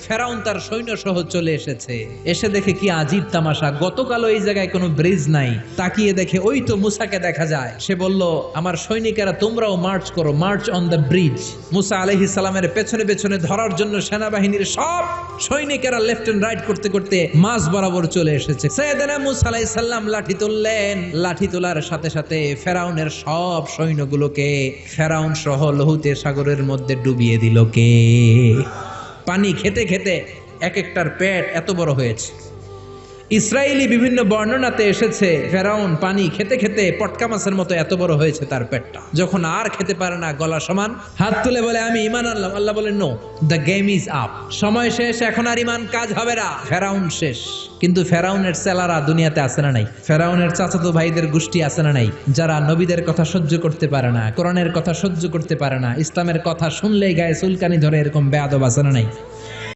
ফেরাউন তার সৈন্য সহ চলে এসেছে। এসে দেখে কি আজীব তামাশা, গতকালও এই জায়গায় কোনো ব্রিজ নাই, তাকিয়ে দেখে ওই তো মুসাকে দেখা যায়। সে বলল, আমার সৈনিকেরা তোমরাও মার্চ করো, মার্চ অন দ্য ব্রিজ। মুসা আলাইহিস সালামের পেছনে পেছনে ধরার জন্য সেনাবাহিনীর সব সৈনিকেরা লেফট এন্ড রাইট করতে করতে মাঝ বরাবর চলে এসেছে। সাইয়েদনা মুসা আলাইহিস সালাম লাঠি তুললেন। লাঠি তোলার সাথে সাথে ফেরাউনের সব সৈন্যগুলোকে ফেরাউন সহ লোহিত সাগরের মধ্যে ডুবিয়ে দিল কে? পানি খেতে খেতে এক একটার পেট এত বড় হয়েছে। ইসরায়েলি বিভিন্ন বর্ণনাতে এসেছে ফেরাউন পানি খেতে খেতে পটকা মাছের মতো এত বড় হয়েছে তার পেটটা। যখন আর খেতে পারে না, গলা সমান, হাত তুলে বলে আমি ঈমান আনলাম। আল্লাহ বলেন no, the game is up, সময় শেষ, এখন আর ঈমান কাজ হবে না, ফেরাউন শেষ। কিন্তু ফেরাউনের চেলারা দুনিয়াতে আছে না নাই? ফেরাউনের চাচাতো ভাইদের গোষ্ঠী আছে না নাই? যারা নবীদের কথা সহ্য করতে পারে না, কোরআনের কথা সহ্য করতে পারে না, ইসলামের কথা শুনলেই গায়ে চুলকানি ধরে, এরকম বেয়াদব আছে না নাই?